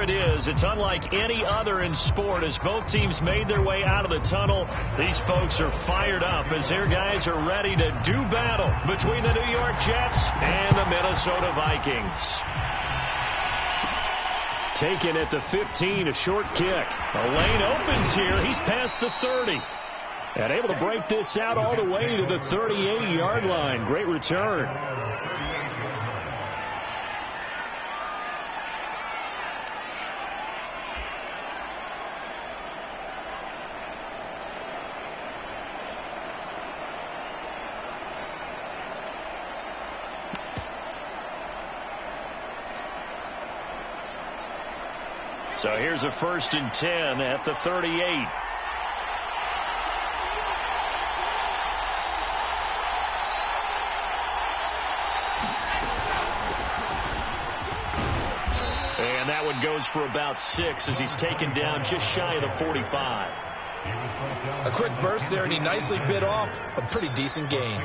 it is. It's unlike any other in sport. As both teams made their way out of the tunnel, these folks are fired up as their guys are ready to do battle between the New York Jets and the Minnesota Vikings. Taken at the 15, a short kick. A lane opens here. He's past the 30. And able to break this out all the way to the 38-yard line. Great return. So here's a 1st and 10 at the 38. And that one goes for about 6 as he's taken down just shy of the 45. A quick burst there, and he nicely bit off a pretty decent gain.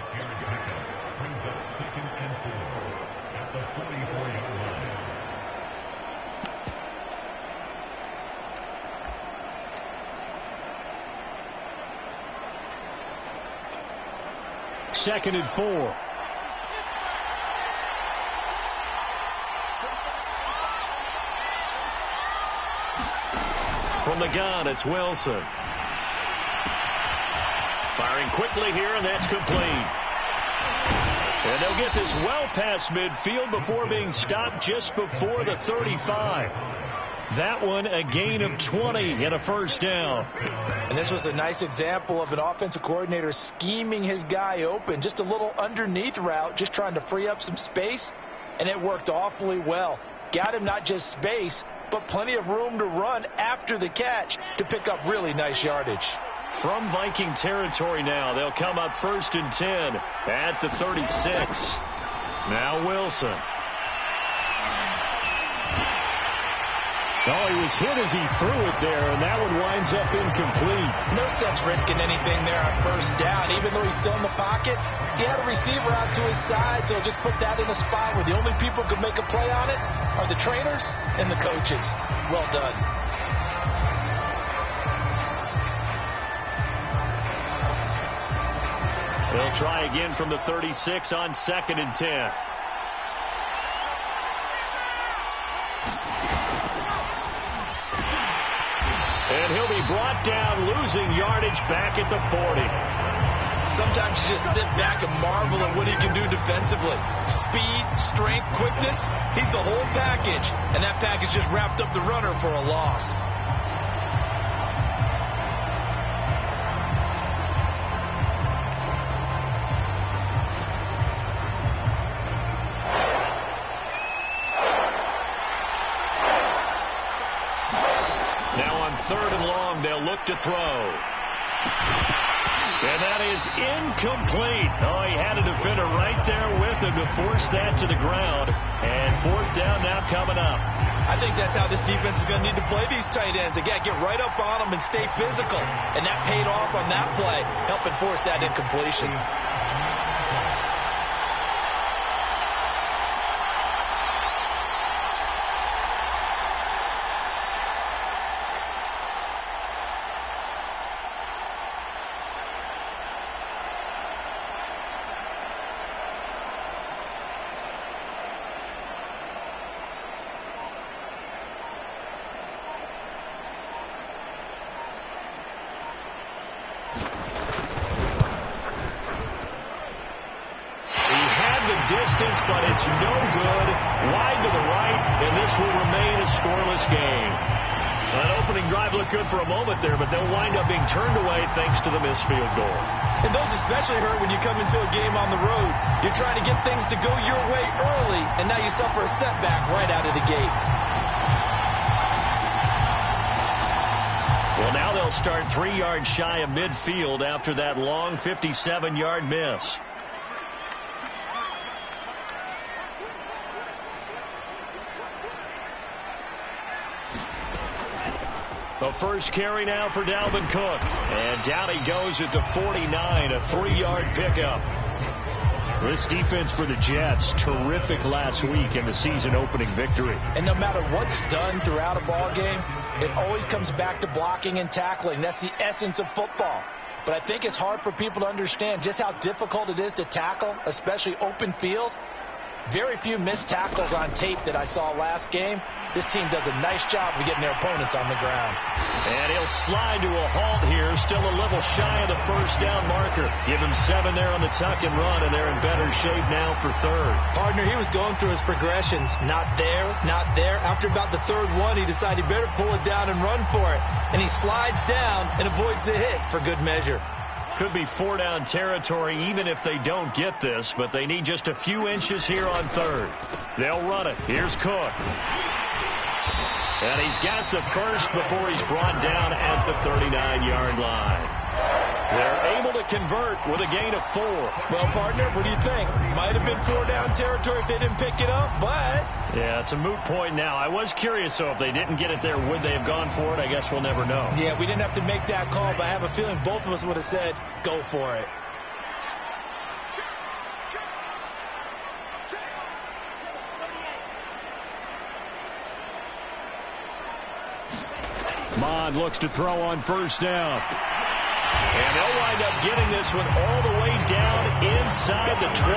Second and 4. From the gun, it's Wilson. Firing quickly here, and that's complete. And they'll get this well past midfield before being stopped just before the 35. That one a gain of 20 and a 1st down. And this was a nice example of an offensive coordinator scheming his guy open. Just a little underneath route, just trying to free up some space, and it worked awfully well. Got him not just space, but plenty of room to run after the catch to pick up really nice yardage. From Viking territory now, they'll come up 1st and 10 at the 36. Now Wilson. Oh, he was hit as he threw it there, and that one winds up incomplete. No sense risking anything there on 1st down. Even though he's still in the pocket, he had a receiver out to his side, so just put that in a spot where the only people who can make a play on it are the trainers and the coaches. Well done. They'll try again from the 36 on 2nd and 10. And he'll be brought down, losing yardage back at the 40. Sometimes you just sit back and marvel at what he can do defensively. Speed, strength, quickness, he's the whole package. And that package just wrapped up the runner for a loss. They'll look to throw. And that is incomplete. Oh, he had a defender right there with him to force that to the ground. And 4th down now coming up. I think that's how this defense is going to need to play these tight ends. They got to get right up on them and stay physical. And that paid off on that play, helping force that incompletion. Distance, but it's no good. Wide to the right, and this will remain a scoreless game. That opening drive looked good for a moment there, but they'll wind up being turned away thanks to the missed field goal. And those especially hurt when you come into a game on the road. You're trying to get things to go your way early, and now you suffer a setback right out of the gate. Well, now they'll start 3 yards shy of midfield after that long 57-yard miss. The first carry now for Dalvin Cook. And down he goes at the 49, a 3-yard pickup. This defense for the Jets, terrific last week in the season-opening victory. And no matter what's done throughout a ball game, it always comes back to blocking and tackling. That's the essence of football. But I think it's hard for people to understand just how difficult it is to tackle, especially open field. Very few missed tackles on tape that I saw last game. This team does a nice job of getting their opponents on the ground. And he'll slide to a halt here, still a little shy of the first down marker. Give him 7 there on the tuck and run, and they're in better shape now for third. Partner, he was going through his progressions. Not there, not there. After about the third one, he decided he better pull it down and run for it. And he slides down and avoids the hit for good measure. Could be 4-down territory even if they don't get this, but they need just a few inches here on third. They'll run it. Here's Cook. And he's got the first before he's brought down at the 39-yard line. They're able to convert with a gain of 4. Well, partner, what do you think? Might have been 4-down territory if they didn't pick it up, but... Yeah, it's a moot point now. I was curious, though, if they didn't get it there, would they have gone for it? I guess we'll never know. Yeah, we didn't have to make that call, but I have a feeling both of us would have said, go for it. Mond looks to throw on first down. And they'll wind up getting this one all the way down inside the 20.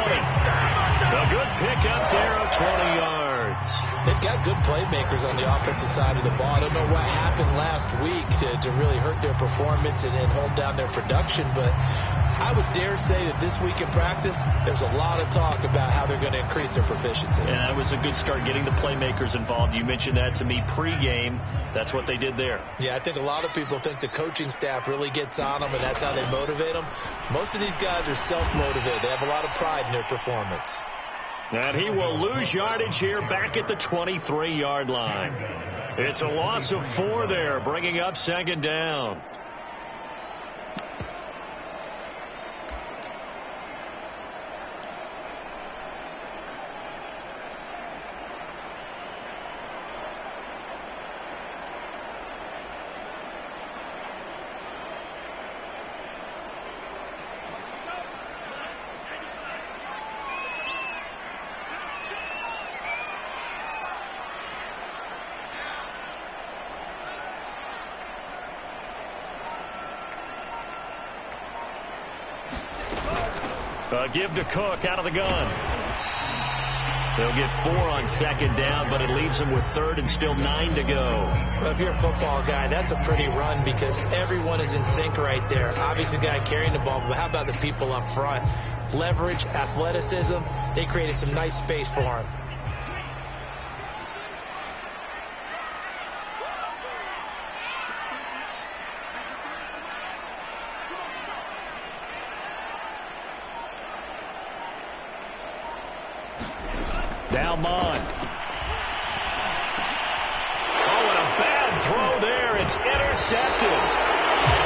A good pickup there of 20 yards. They've got good playmakers on the offensive side of the ball. I don't know what happened last week to really hurt their performance and hold down their production, but I would dare say that this week in practice, there's a lot of talk about how they're going to increase their proficiency. Yeah, that was a good start, getting the playmakers involved. You mentioned that to me pregame. That's what they did there. Yeah, I think a lot of people think the coaching staff really gets on them, and that's how they motivate them. Most of these guys are self-motivated. They have a lot of pride in their performance. And he will lose yardage here back at the 23-yard line. It's a loss of 4 there, bringing up second down. Give to Cook out of the gun. They'll get 4 on second down, but it leaves them with third and still 9 to go. Well, if you're a football guy, that's a pretty run because everyone is in sync right there. Obviously, the guy carrying the ball, but how about the people up front? Leverage, athleticism, they created some nice space for him. Now Mond. Oh, and a bad throw there. It's intercepted.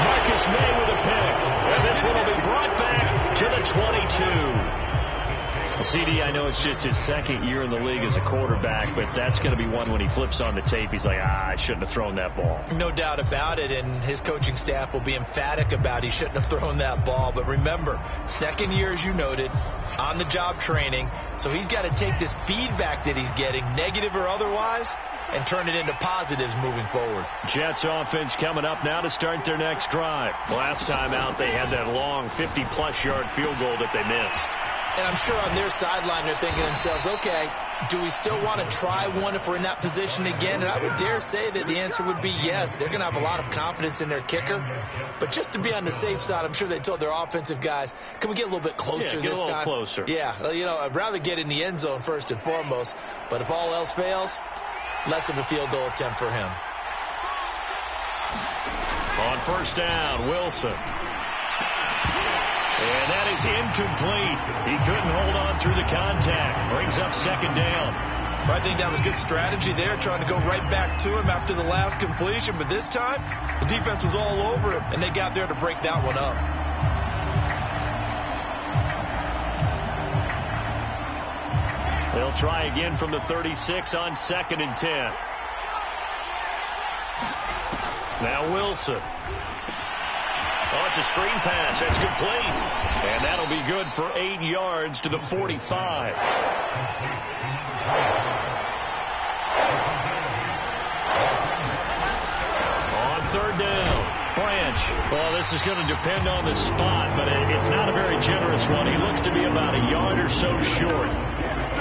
Marcus May with a pick. And this one will be brought back to the 22. CD, I know it's just his second year in the league as a quarterback, but that's going to be one when he flips on the tape. He's like, I shouldn't have thrown that ball. No doubt about it, and his coaching staff will be emphatic about he shouldn't have thrown that ball. But remember, second year, as you noted, on-the-job training, so he's got to take this feedback that he's getting, negative or otherwise, and turn it into positives moving forward. Jets offense coming up now to start their next drive. Last time out, they had that long 50-plus yard field goal that they missed. And I'm sure on their sideline they're thinking to themselves, okay, do we still want to try one if we're in that position again? And I would dare say that the answer would be yes. They're going to have a lot of confidence in their kicker. But just to be on the safe side, I'm sure they told their offensive guys, can we get a little bit closer this time? Yeah, get a little closer. Yeah, you know, I'd rather get in the end zone first and foremost. But if all else fails, less of a field goal attempt for him. On first down, Wilson. And that is incomplete. He couldn't hold on through the contact. Brings up second down. I think that was good strategy there, trying to go right back to him after the last completion. But this time, the defense was all over him, and they got there to break that one up. They'll try again from the 36 on 2nd and 10. Now Wilson. Oh, it's a screen pass. That's complete. And that'll be good for 8 yards to the 45. On third down. Branch. Well, this is going to depend on the spot, but it's not a very generous one. He looks to be about a yard or so short.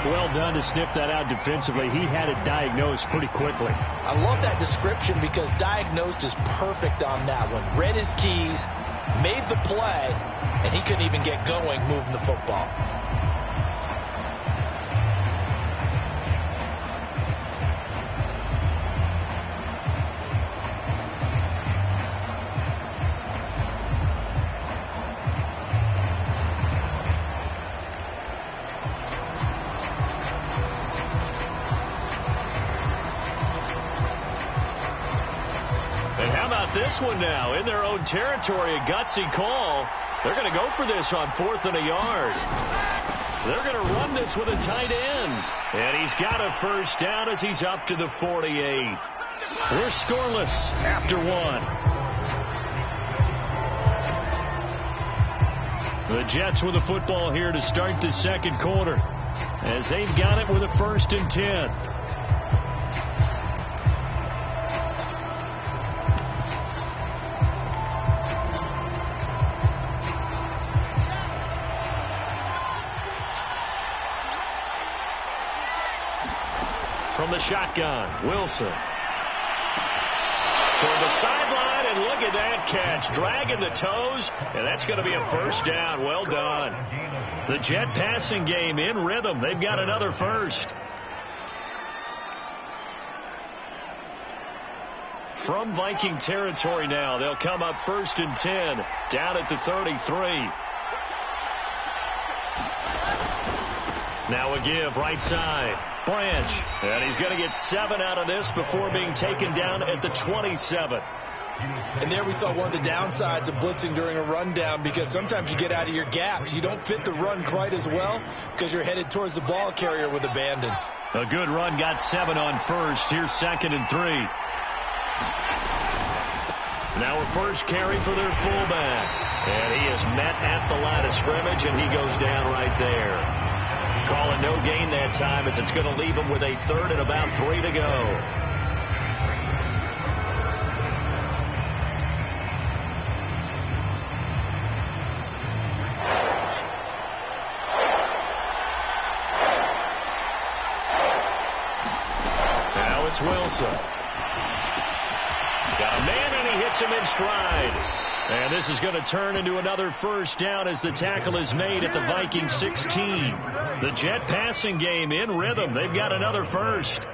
Well done to sniff that out defensively. He had it diagnosed pretty quickly. I love that description because diagnosed is perfect on that one. Read his keys, made the play, and he couldn't even get going moving the football. This one now in their own territory, a gutsy call. They're going to go for this on 4th and a yard. They're going to run this with a tight end. And he's got a first down as he's up to the 48. We're scoreless after 1. The Jets with the football here to start the second quarter as they've got it with a 1st and 10. From the shotgun, Wilson. Toward the sideline, and look at that catch. Dragging the toes, and that's going to be a first down. Well done. The Jet passing game in rhythm. They've got another first. From Viking territory now, they'll come up 1st and 10, down at the 33. Now a give, right side. Branch. And he's going to get 7 out of this before being taken down at the 27. And there we saw one of the downsides of blitzing during a rundown because sometimes you get out of your gaps. You don't fit the run quite as well because you're headed towards the ball carrier with abandon. A good run, got 7 on first. Here's 2nd and 3. Now a first carry for their fullback. And he is met at the line of scrimmage, and he goes down right there. Calling no gain that time as it's going to leave him with a 3rd and about 3 to go. Now it's Wilson. Got a man, and he hits him in stride. And this is going to turn into another first down as the tackle is made at the Vikings 16. The Jet passing game in rhythm. They've got another first.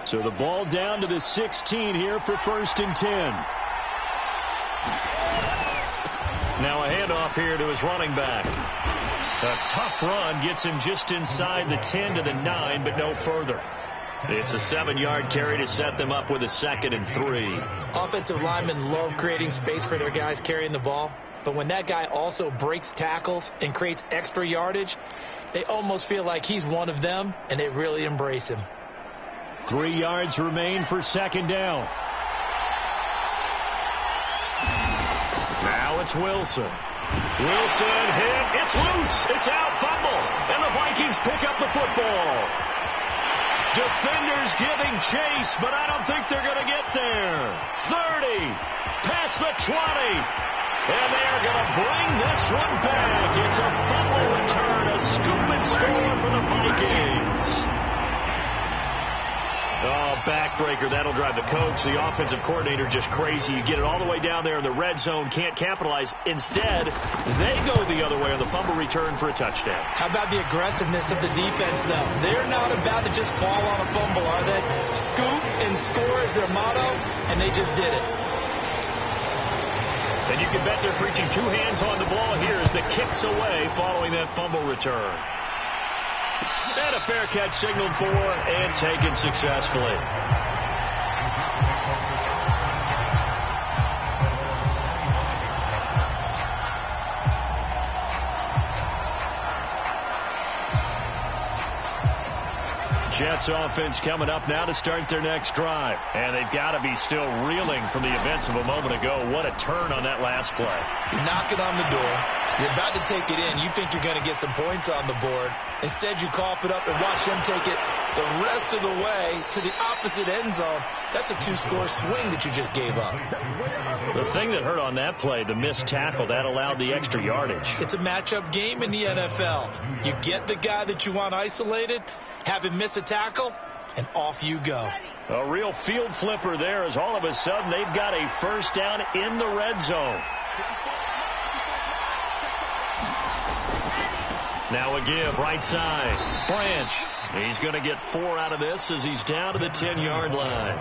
So the ball down to the 16 here for 1st and 10. Now a handoff here to his running back. A tough run gets him just inside the 10 to the 9, but no further. It's a 7-yard carry to set them up with a 2nd and 3. Offensive linemen love creating space for their guys carrying the ball. But when that guy also breaks tackles and creates extra yardage, they almost feel like he's one of them, and they really embrace him. 3 yards remain for 2nd down. Now it's Wilson. Wilson hit. It's loose. It's out. Fumble. And the Vikings pick up the football. Defenders giving chase, but I don't think they're going to get there. 30. Past the 20. And they're going to bring this one back. It's a fumble return. A scoop and score for the Vikings. Oh, backbreaker. That'll drive the coach, the offensive coordinator, just crazy. You get it all the way down there in the red zone, can't capitalize. Instead, they go the other way on the fumble return for a touchdown. How about the aggressiveness of the defense, though? They're not about to just fall on a fumble, are they? Scoop and score is their motto, and they just did it. And you can bet they're preaching 2 hands on the ball here as the kick's away following that fumble return. And a fair catch signaled for and taken successfully. Jets offense coming up now to start their next drive. And they've got to be still reeling from the events of a moment ago. What a turn on that last play. You're knocking on the door. You're about to take it in. You think you're going to get some points on the board. Instead, you cough it up and watch them take it the rest of the way to the opposite end zone. That's a 2-score swing that you just gave up. The thing that hurt on that play, the missed tackle, that allowed the extra yardage. It's a matchup game in the NFL. You get the guy that you want isolated, have him miss a tackle, and off you go. A real field flipper there as all of a sudden they've got a first down in the red zone. Now a give, right side. Branch. He's going to get 4 out of this as he's down to the 10-yard line.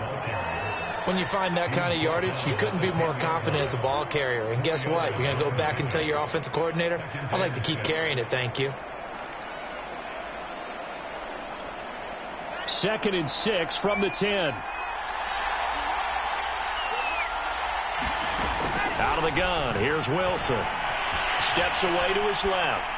When you find that kind of yardage, you couldn't be more confident as a ball carrier. And guess what? You're going to go back and tell your offensive coordinator, I'd like to keep carrying it, thank you. 2nd and 6 from the 10. Out of the gun. Here's Wilson. Steps away to his left.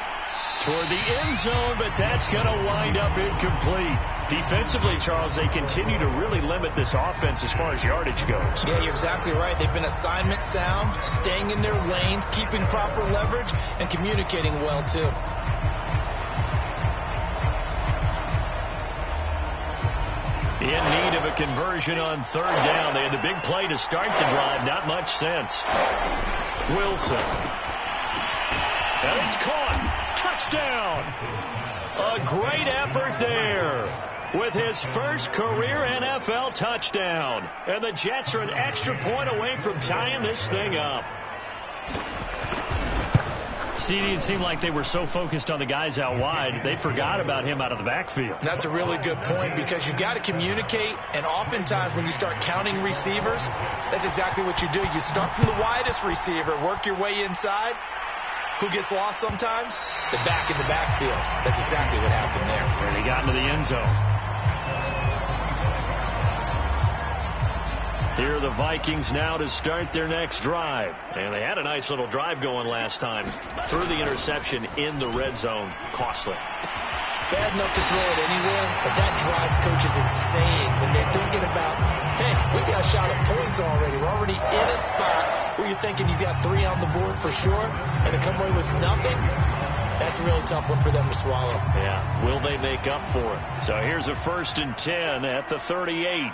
Toward the end zone, but that's going to wind up incomplete. Defensively, Charles, they continue to really limit this offense as far as yardage goes. Yeah, you're exactly right. They've been assignment sound, staying in their lanes, keeping proper leverage, and communicating well, too. In need of a conversion on 3rd down. They had the big play to start the drive. Not much sense. Wilson. And it's caught. Touchdown. A great effort there with his first career NFL touchdown. And the Jets are an extra point away from tying this thing up. CD, it seemed like they were so focused on the guys out wide, they forgot about him out of the backfield. That's a really good point because you've got to communicate, and oftentimes when you start counting receivers, that's exactly what you do. You start from the widest receiver, work your way inside. Who gets lost sometimes? The back in the backfield. That's exactly what happened there. And he got into the end zone. Here are the Vikings now to start their next drive. And they had a nice little drive going last time. Threw the interception in the red zone. Costly. Bad enough to throw it anywhere, but that drives coaches insane when they're thinking about, hey, we got a shot at points already. We're already in a spot where you're thinking you've got 3 on the board for sure, and to come away with nothing, that's a really tough one for them to swallow. Yeah, will they make up for it? So here's a 1st and 10 at the 38.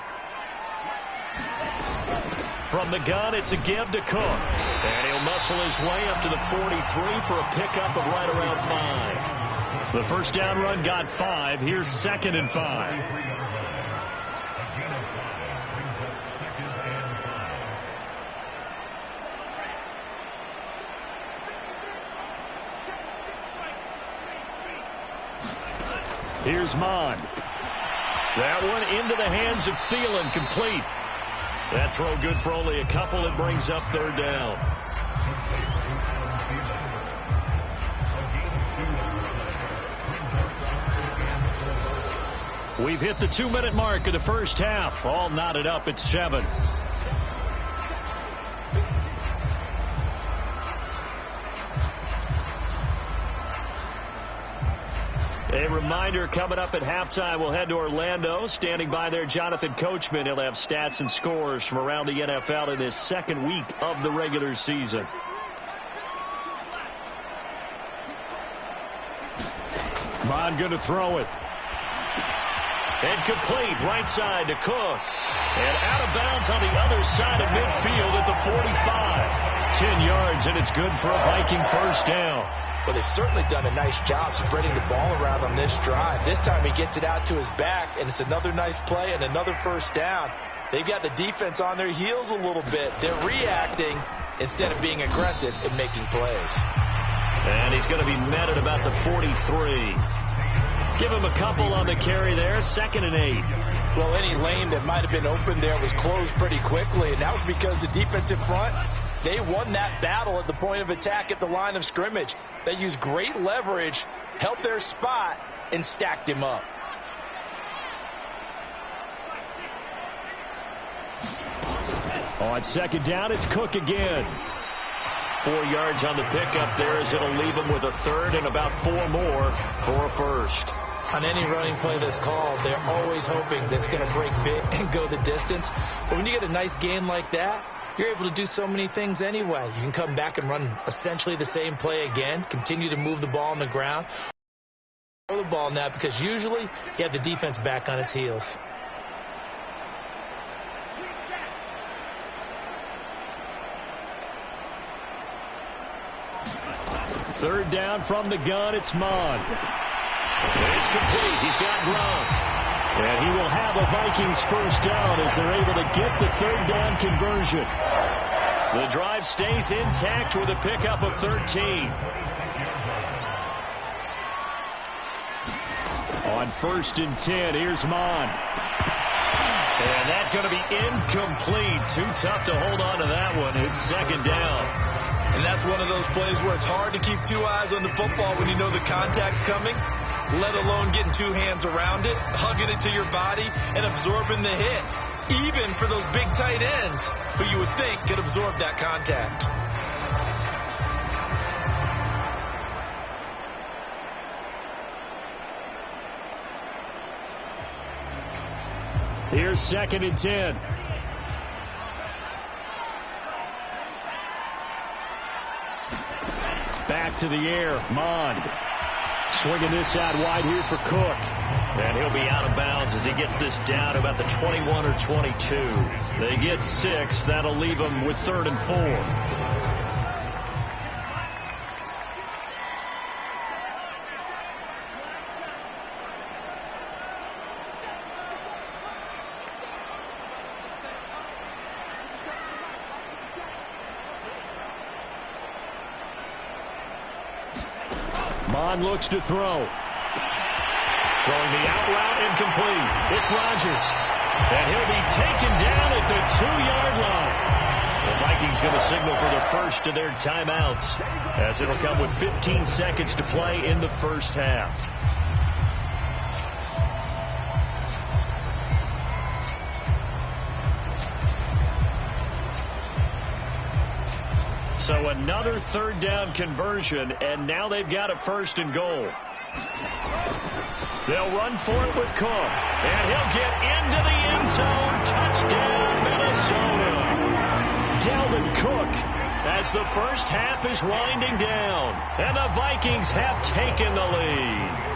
From the gun, it's a give to Cook. And he'll muscle his way up to the 43 for a pickup of right around 5. The first down run got 5. Here's 2nd and 5. Here's Mond. That one into the hands of Thielen, complete. That throw good for only a couple. It brings up 3rd down. We've hit the 2-minute mark of the first half. All knotted up at 7. A reminder, coming up at halftime, we'll head to Orlando. Standing by there, Jonathan Coachman. He'll have stats and scores from around the NFL in his 2nd week of the regular season. Mond going to throw it. And complete, right side to Cook. And out of bounds on the other side of midfield at the 45. 10 yards, and it's good for a Viking first down. Well, they've certainly done a nice job spreading the ball around on this drive. This time he gets it out to his back, and it's another nice play and another first down. They've got the defense on their heels a little bit. They're reacting instead of being aggressive and making plays. And he's going to be met at about the 43. Give him a couple on the carry there. 2nd and 8. Well, any lane that might have been open there was closed pretty quickly, and that was because the defensive front, they won that battle at the point of attack at the line of scrimmage. They used great leverage, held their spot, and stacked him up. On 2nd down, it's Cook again. 4 yards on the pickup there as it'll leave him with a 3rd and about 4 more for a first. On any running play that's called, they're always hoping that it's going to break big and go the distance. But when you get a nice gain like that, you're able to do so many things anyway. You can come back and run essentially the same play again, continue to move the ball on the ground, throw the ball now, because usually you have the defense back on its heels. Third down from the gun, it's Mon. It's complete. He's got Gronk. And he will have a Vikings first down as they're able to get the third down conversion. The drive stays intact with a pickup of 13. On 1st and 10, here's Mon. And that's going to be incomplete. Too tough to hold on to that one. It's second down. And that's one of those plays where it's hard to keep two eyes on the football when you know the contact's coming, let alone getting two hands around it, hugging it to your body, and absorbing the hit, even for those big tight ends who you would think could absorb that contact. Here's 2nd and 10. Back to the air, Mon. Swinging this out wide here for Cook. And he'll be out of bounds as he gets this down to about the 21 or 22. They get 6. That'll leave them with 3rd and 4. Mon looks to throw. Throwing the out route, incomplete. It's Rodgers. And he'll be taken down at the 2-yard line. The Vikings going to signal for the first of their timeouts, as it'll come with 15 seconds to play in the first half. So another third down conversion, and now they've got a 1st and goal. They'll run for it with Cook, and he'll get into the end zone. Touchdown, Minnesota. Dalvin Cook, as the first half is winding down, and the Vikings have taken the lead.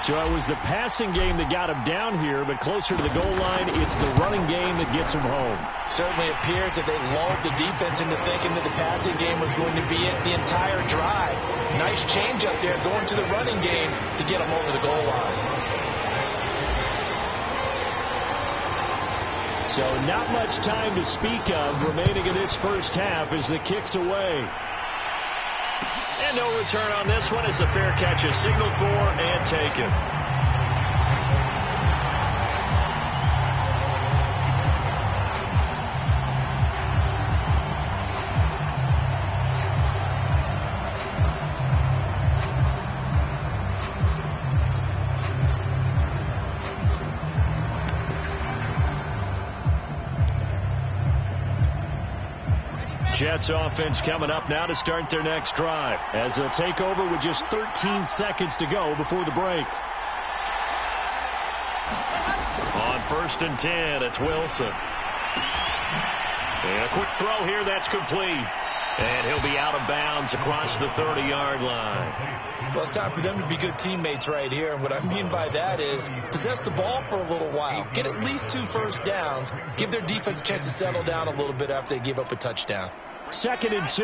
So it was the passing game that got him down here, but closer to the goal line, it's the running game that gets him home. Certainly appears that they lulled the defense into thinking that the passing game was going to be it the entire drive. Nice change up there going to the running game to get them over the goal line. So not much time to speak of remaining in this first half as the kick's away. And no return on this one as the fair catch is signaled for and taken. Jets offense coming up now to start their next drive as they'll take over with just 13 seconds to go before the break. On 1st and 10, it's Wilson. And a quick throw here, that's complete. And he'll be out of bounds across the 30-yard line. Well, it's time for them to be good teammates right here. And what I mean by that is possess the ball for a little while. Get at least 2 first downs. Give their defense a chance to settle down a little bit after they give up a touchdown. 2nd and 2.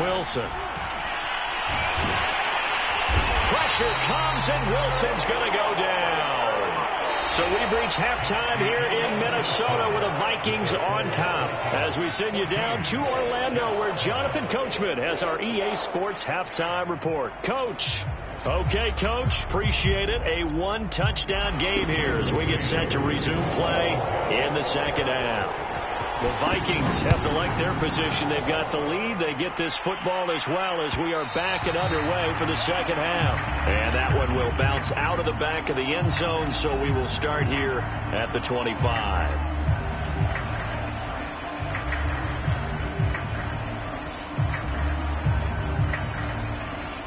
Wilson. Pressure comes, and Wilson's going to go down. So we've reached halftime here in Minnesota with the Vikings on top. As we send you down to Orlando, where Jonathan Coachman has our EA Sports halftime report. Coach. Okay, Coach, appreciate it. A 1-touchdown game here as we get set to resume play in the second half. The Vikings have to like their position. They've got the lead. They get this football as well as we are back and underway for the second half. And that one will bounce out of the back of the end zone, so we will start here at the 25.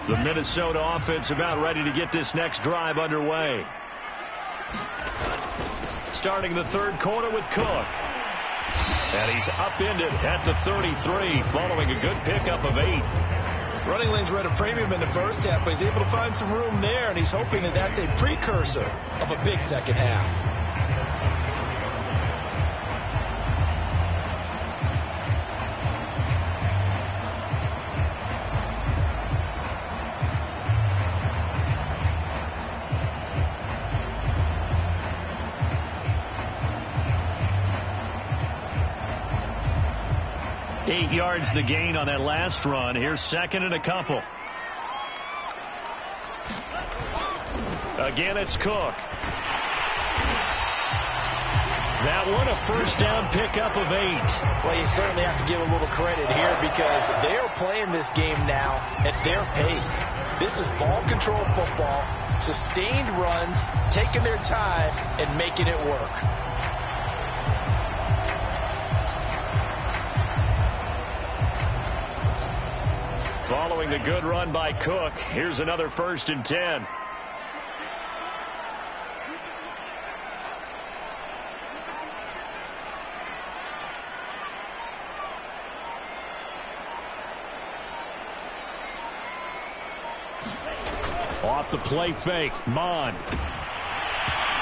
The Minnesota offense about ready to get this next drive underway. Starting the third quarter with Cook. And he's upended at the 33 following a good pickup of 8. Running lanes were at a premium in the first half, but he's able to find some room there, and he's hoping that that's a precursor of a big second half. Eight yards the gain on that last run. Here's second and a couple. Again, it's Cook. That one a first down pickup of 8. Well, you certainly have to give a little credit here because they are playing this game now at their pace. This is ball control football, sustained runs, taking their time and making it work. Following the good run by Cook, here's another 1st and 10. Off the play fake, Mond.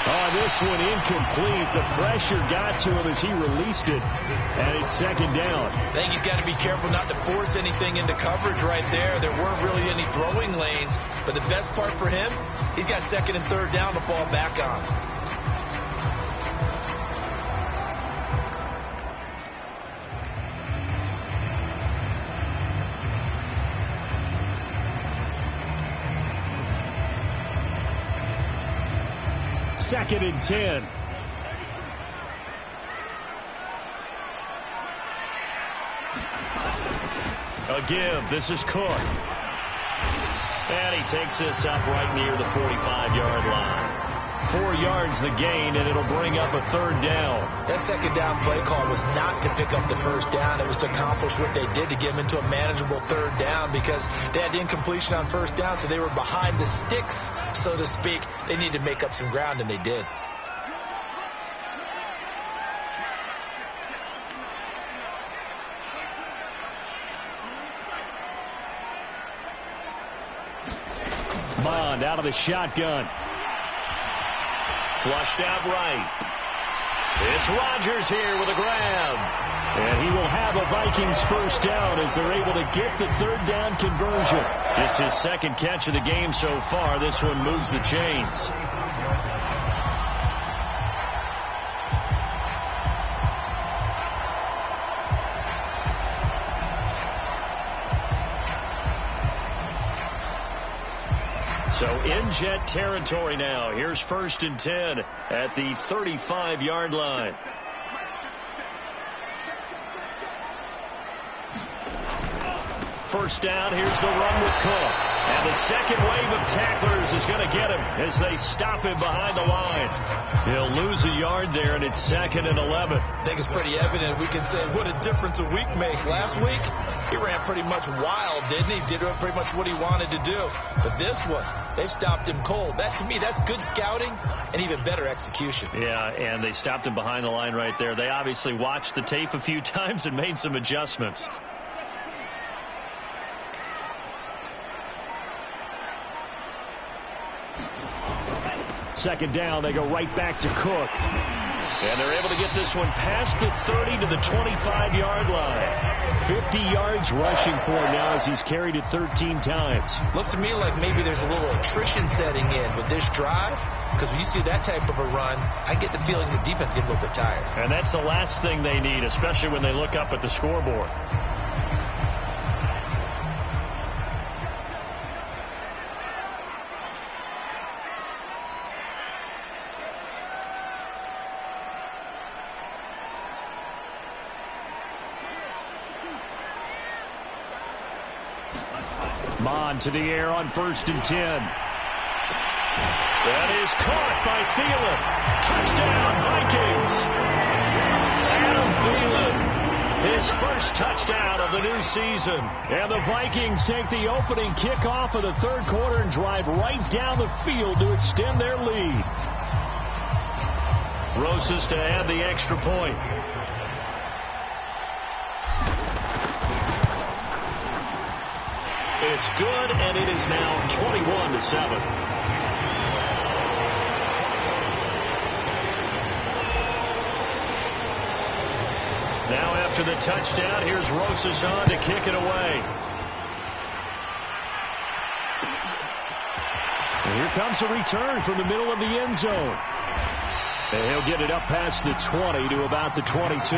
Oh, this one incomplete. The pressure got to him as he released it, and it's second down. I think he's got to be careful not to force anything into coverage right there. There weren't really any throwing lanes, but the best part for him, he's got second and third down to fall back on. Second and 10. Again, this is Cook. And he takes this up right near the 45-yard line. 4 yards the gain, and it'll bring up a third down. That second down play call was not to pick up the first down. It was to accomplish what they did to get them into a manageable third down because they had incompletion on first down, so they were behind the sticks, so to speak. They needed to make up some ground, and they did. Mond out of the shotgun. Flushed out right. It's Rodgers here with a grab. And he will have a Vikings first down as they're able to get the third down conversion. Just his second catch of the game so far. This one moves the chains. So in Jet territory now. Here's 1st and 10 at the 35-yard line. First down, here's the run with Cook. And the second wave of tacklers is going to get him as they stop him behind the line. He'll lose a yard there, and it's 2nd and 11. I think it's pretty evident. We can say what a difference a week makes. Last week, he ran pretty much wild, didn't he? Did pretty much what he wanted to do. But this one, they've stopped him cold. That, to me, that's good scouting and even better execution. Yeah, and they stopped him behind the line right there. They obviously watched the tape a few times and made some adjustments. Second down, they go right back to Cook. And they're able to get this one past the 30 to the 25-yard line. 50 yards rushing for him now as he's carried it 13 times. Looks to me like maybe there's a little attrition setting in with this drive, because when you see that type of a run, I get the feeling the defense gets a little bit tired. And that's the last thing they need, especially when they look up at the scoreboard. Mond to the air on 1st and 10. That is caught by Thielen. Touchdown, Vikings. Adam Thielen His first touchdown of the new season. And the Vikings take the opening kickoff of the third quarter and drive right down the field to extend their lead. Rosas to add the extra point. It's good, and it is now 21-7. Now after the touchdown, here's Rosas on to kick it away. And here comes a return from the middle of the end zone. And he'll get it up past the 20 to about the 22.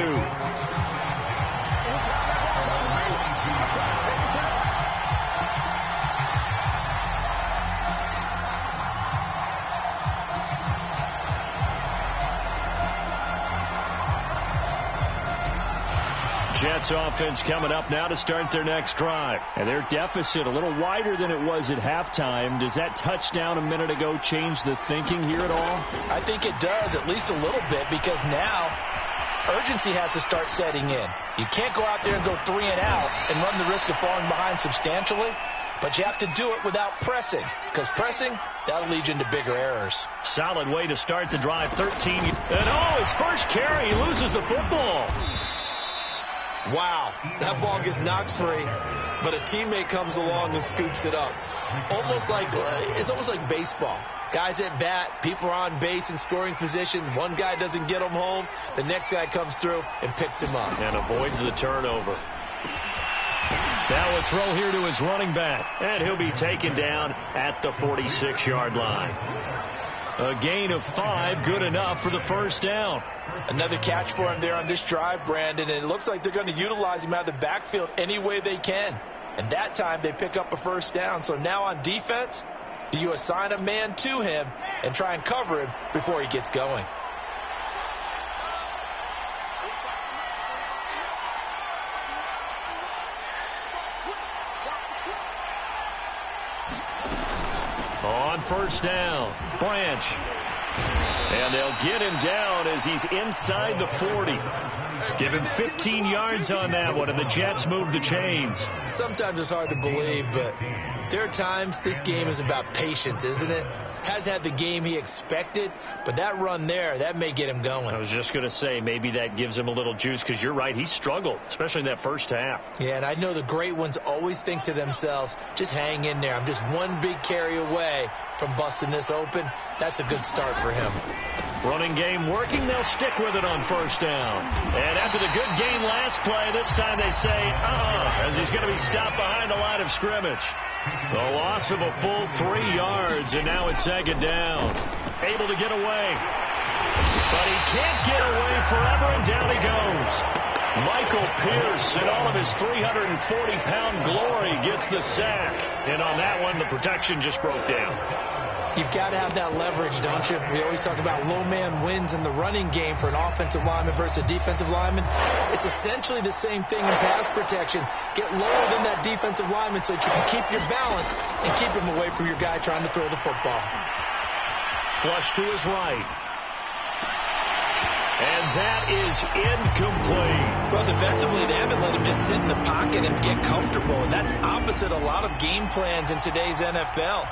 Jets offense coming up now to start their next drive. And their deficit a little wider than it was at halftime. Does that touchdown a minute ago change the thinking here at all? I think it does, at least a little bit, because now urgency has to start setting in. You can't go out there and go 3 and out and run the risk of falling behind substantially, but you have to do it without pressing, because pressing, that'll lead you into bigger errors. Solid way to start the drive, 13. And his first carry, he loses the football. Wow, that ball gets knocked free, but a teammate comes along and scoops it up. It's almost like baseball. Guys at bat, people are on base in scoring position. One guy doesn't get him home. The next guy comes through and picks him up. And avoids the turnover. Now a throw here to his running back, and he'll be taken down at the 46-yard line. A gain of 5, good enough for the first down. Another catch for him there on this drive, Brandon, and it looks like they're going to utilize him out of the backfield any way they can. And that time they pick up a first down. So now on defense, do you assign a man to him and try and cover him before he gets going? On first down, Branch. And they'll get him down as he's inside the 40. Give him 15 yards on that one, and the Jets move the chains. Sometimes it's hard to believe, but there are times this game is about patience, isn't it? Has had the game he expected, but that run there, that may get him going. I was just going to say, maybe that gives him a little juice, because you're right, he struggled, especially in that first half. Yeah, and I know the great ones always think to themselves, just hang in there. I'm just one big carry away from busting this open. That's a good start for him. Running game working, they'll stick with it on first down. And after the good game last play, this time they say, as he's going to be stopped behind the line of scrimmage. The loss of a full 3 yards, and now it's second down. Able to get away. But he can't get away forever, and down he goes. Michael Pierce, in all of his 340-pound glory, gets the sack. And on that one, the protection just broke down. You've got to have that leverage, don't you? We always talk about low man wins in the running game for an offensive lineman versus a defensive lineman. It's essentially the same thing in pass protection. Get lower than that defensive lineman so that you can keep your balance and keep him away from your guy trying to throw the football. Flush to his right. And that is incomplete. Well, defensively, they haven't let him just sit in the pocket and get comfortable. And that's opposite a lot of game plans in today's NFL.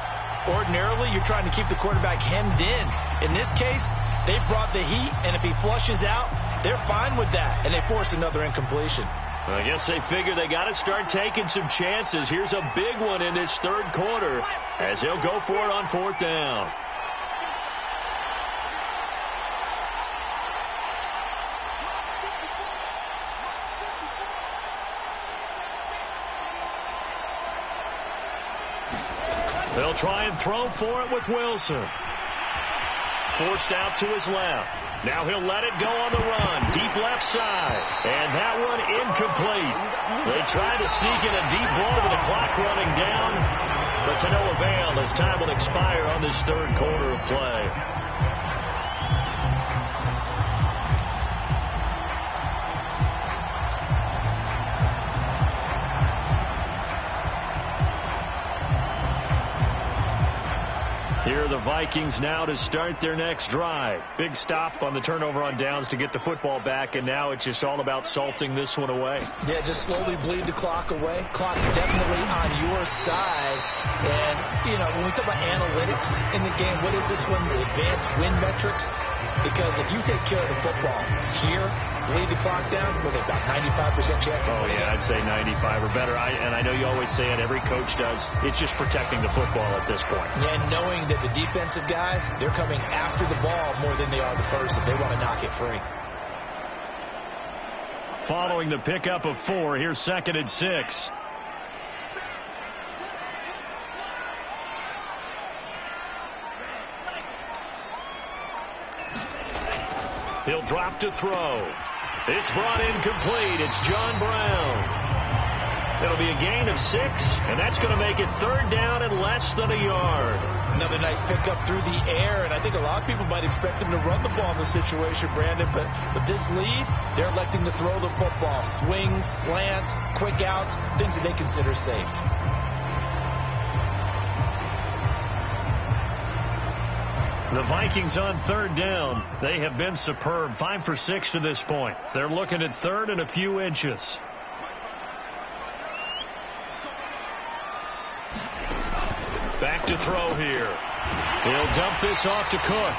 Ordinarily, you're trying to keep the quarterback hemmed in. In this case, they brought the heat, and if he flushes out, they're fine with that, and they force another incompletion. I guess they figure they got to start taking some chances. Here's a big one in this third quarter as he'll go for it on fourth down. They'll try and throw for it with Wilson. Forced out to his left. Now he'll let it go on the run. Deep left side. And that one incomplete. They tried to sneak in a deep ball with the clock running down, but to no avail as time will expire on this third quarter of play. Here are the Vikings now to start their next drive. Big stop on the turnover on downs to get the football back, and now it's just all about salting this one away. Yeah, just slowly bleed the clock away. Clock's definitely on your side. And, you know, when we talk about analytics in the game, what is this one? The advanced win metrics? Because if you take care of the football here, bleed the clock down, with about 95% chance of winning. Oh, yeah, I'd say 95 or better. And I know you always say it, every coach does. It's just protecting the football at this point. Yeah, and knowing that the defensive guys, they're coming after the ball more than they are the person. They want to knock it free. Following the pickup of 4, here's 2nd and 6. He'll drop to throw. It's brought in complete. It's John Brown. It'll be a gain of 6, and that's going to make it 3rd down and less than a yard. Another nice pickup through the air, and I think a lot of people might expect him to run the ball in this situation, Brandon, but with this lead, they're electing to throw the football. Swings, slants, quick outs, things that they consider safe. The Vikings on 3rd down. They have been superb. 5 for 6 to this point. They're looking at 3rd and a few inches. Back to throw here. He'll dump this off to Cook.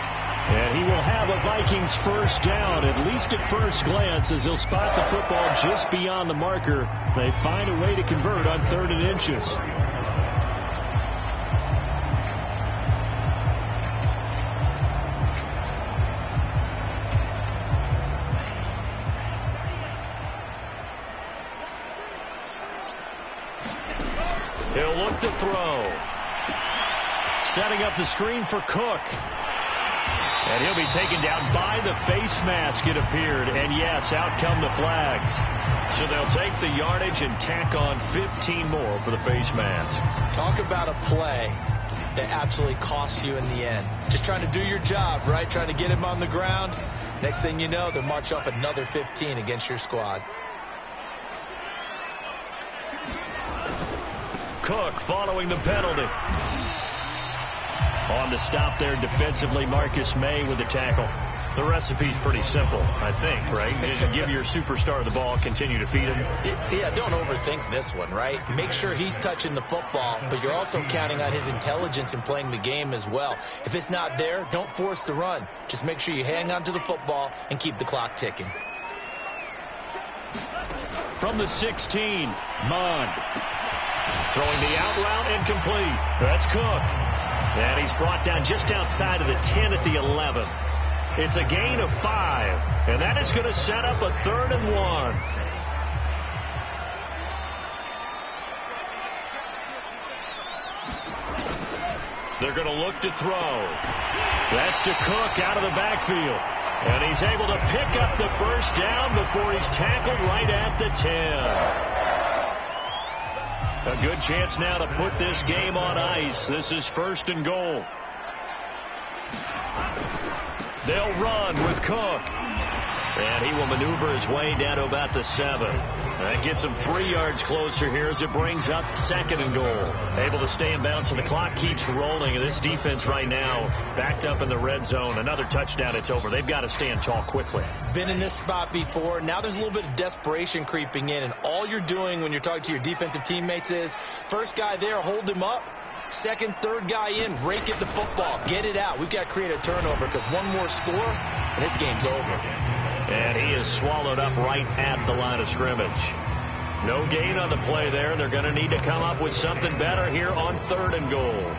And he will have a Vikings 1st down, at least at first glance, as he'll spot the football just beyond the marker. They find a way to convert on 3rd and inches. He'll look to throw. Setting up the screen for Cook. And he'll be taken down by the face mask, it appeared. And yes, out come the flags. So they'll take the yardage and tack on 15 more for the face mask. Talk about a play that absolutely costs you in the end. Just trying to do your job, right? Trying to get him on the ground. Next thing you know, they'll march off another 15 against your squad. Cook following the penalty. On the stop there defensively, Marcus May with the tackle. The recipe's pretty simple, I think, right? Just give your superstar the ball, continue to feed him. Yeah, don't overthink this one, right? Make sure he's touching the football, but you're also counting on his intelligence in playing the game as well. If it's not there, don't force the run. Just make sure you hang on to the football and keep the clock ticking. From the 16, Mond. Throwing the out route incomplete. That's Cook. And he's brought down just outside of the 10 at the 11. It's a gain of 5. And that is going to set up a 3rd and 1. They're going to look to throw. That's to Cook out of the backfield. And he's able to pick up the 1st down before he's tackled right at the 10. A good chance now to put this game on ice. This is 1st and goal. They'll run with Cook. And he will maneuver his way down to about the 7. That gets him 3 yards closer here as it brings up 2nd and goal. Able to stay in bounds, and the clock keeps rolling. And this defense right now backed up in the red zone. Another touchdown, it's over. They've got to stand tall quickly. Been in this spot before. Now there's a little bit of desperation creeping in. And all you're doing when you're talking to your defensive teammates is, first guy there, hold him up. Second, third guy in, rake at the football. Get it out. We've got to create a turnover because one more score, and this game's over. And he is swallowed up right at the line of scrimmage. No gain on the play there. They're going to need to come up with something better here on 3rd and goal.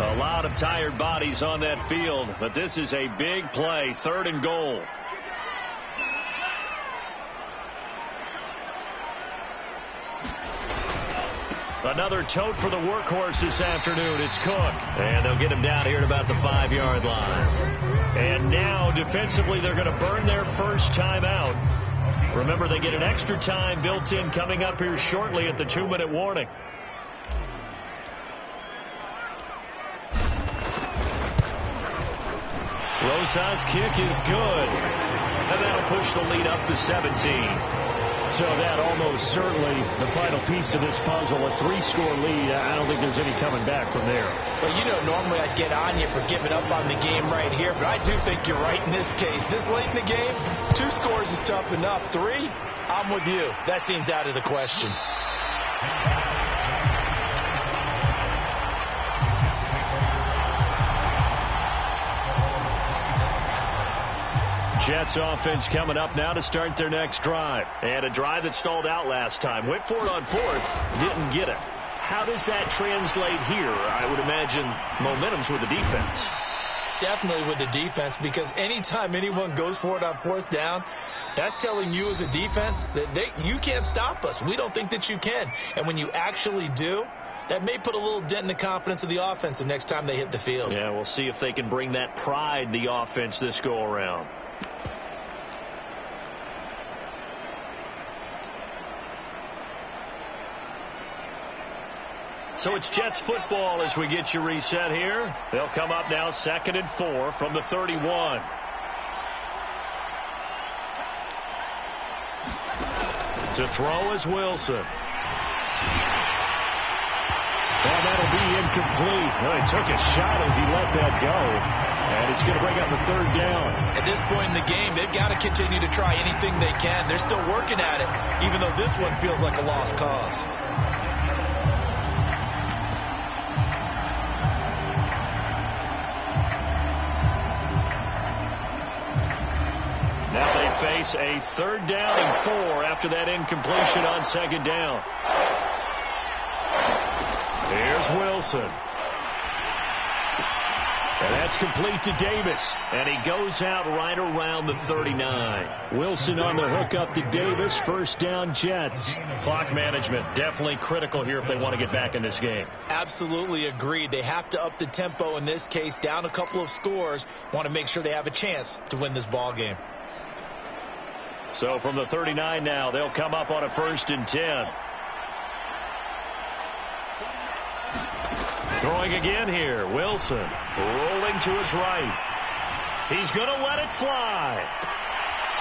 A lot of tired bodies on that field, but this is a big play. 3rd and goal. Another tote for the workhorse this afternoon. It's Cook. And they'll get him down here at about the 5-yard line. And now, defensively, they're going to burn their first time out. Remember, they get an extra time built in coming up here shortly at the 2-minute warning. Rosa's kick is good. And that'll push the lead up to 17. So that almost certainly the final piece to this puzzle. A 3-score lead. I don't think there's any coming back from there. Well, you know, normally I'd get on you for giving up on the game right here, but I do think you're right in this case. This late in the game, 2 scores is tough enough. 3, I'm with you. That seems out of the question. Jets offense coming up now to start their next drive. And a drive that stalled out last time. Went for it on 4th, didn't get it. How does that translate here? I would imagine momentum's with the defense. Definitely with the defense, because anytime anyone goes for it on 4th down, that's telling you as a defense that you can't stop us. We don't think that you can. And when you actually do, that may put a little dent in the confidence of the offense the next time they hit the field. Yeah, we'll see if they can bring that pride, the offense, this go-around. So it's Jets football as we get you reset here. They'll come up now 2nd and 4 from the 31. To throw is Wilson. And that'll be incomplete. Well, he took a shot as he let that go. And it's going to bring up the 3rd down. At this point in the game, they've got to continue to try anything they can. They're still working at it, even though this one feels like a lost cause. Now they face a 3rd down and 4 after that incompletion on 2nd down. Here's Wilson. And that's complete to Davis. And he goes out right around the 39. Wilson on the hook up to Davis. 1st down Jets. Clock management definitely critical here if they want to get back in this game. Absolutely agreed. They have to up the tempo in this case. Down a couple of scores. Want to make sure they have a chance to win this ball game. So from the 39 now, they'll come up on a 1st and 10. Throwing again here. Wilson rolling to his right. He's going to let it fly.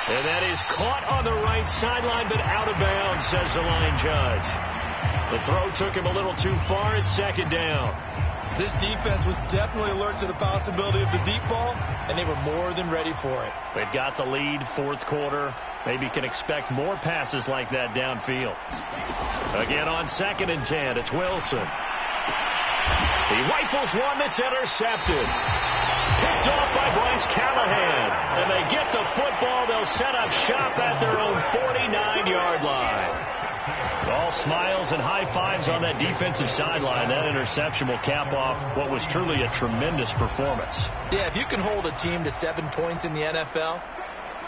And that is caught on the right sideline, but out of bounds, says the line judge. The throw took him a little too far. It's 2nd down. This defense was definitely alert to the possibility of the deep ball, and they were more than ready for it. They've got the lead, 4th quarter. Maybe can expect more passes like that downfield. Again on 2nd and 10, it's Wilson. He rifles one that's intercepted. Picked off by Bryce Callahan. And they get the football. They'll set up shop at their own 49-yard line. All smiles and high fives on that defensive sideline. That interception will cap off what was truly a tremendous performance. Yeah, if you can hold a team to 7 points in the NFL,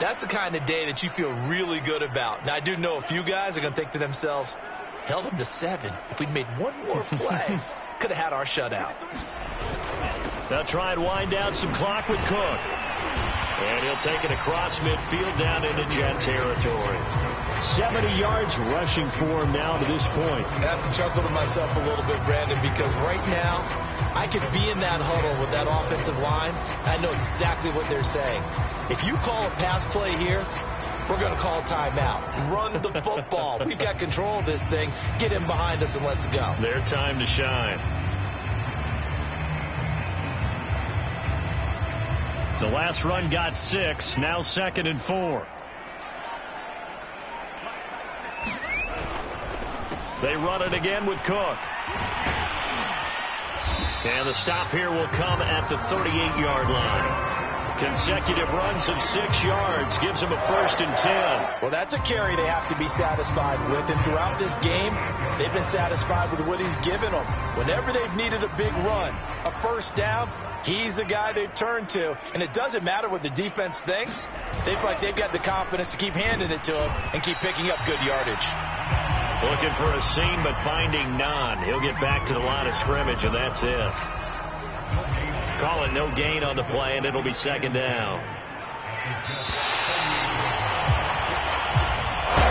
that's the kind of day that you feel really good about. Now, I do know a few guys are going to think to themselves, held them to 7. If we'd made one more play, could have had our shutout. They'll try and wind down some clock with Cook. And he'll take it across midfield down into Jet territory. 70 yards rushing for him now to this point. I have to chuckle to myself a little bit, Brandon, because right now I could be in that huddle with that offensive line. I know exactly what they're saying. If you call a pass play here, we're going to call timeout. Run the football. We've got control of this thing. Get him behind us and let's go. Their time to shine. The last run got 6. Now 2nd and 4. They run it again with Cook. And the stop here will come at the 38-yard line. Consecutive runs of 6 yards gives them a 1st and 10. Well, that's a carry they have to be satisfied with. And throughout this game, they've been satisfied with what he's given them. Whenever they've needed a big run, a 1st down, he's the guy they've turned to. And it doesn't matter what the defense thinks. They feel like they've got the confidence to keep handing it to him and keep picking up good yardage. Looking for a seam, but finding none. He'll get back to the line of scrimmage, and that's it. Call it no gain on the play, and it'll be 2nd down.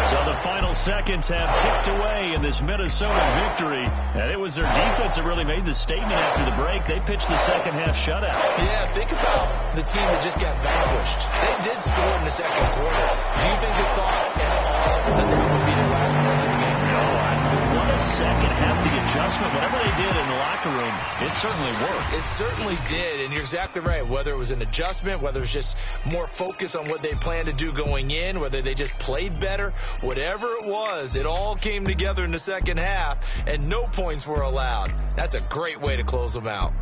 So Well, the final seconds have ticked away in this Minnesota victory, and it was their defense that really made the statement after the break. They pitched the second half shutout. Yeah, think about the team that just got vanquished. They did score in the second quarter. Do you think they thought at all that that would be the last points of the game? No, what a second half, the adjustment, whatever they did in the locker room, it certainly worked. It certainly did, and you're exactly right. Whether it was an adjustment, whether it was just more focus on what they planned to do going in, whether they just played better, whatever it was, it all came together in the second half, and no points were allowed. That's a great way to close them out.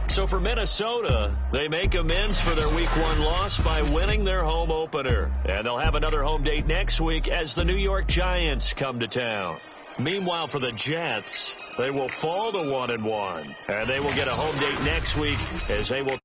So for Minnesota, they make amends for their Week 1 loss by winning their home opener. And they'll have another home date next week as the New York Giants come to town. Meanwhile, for the Jets, they will fall to 1-1. And they will get a home date next week as they will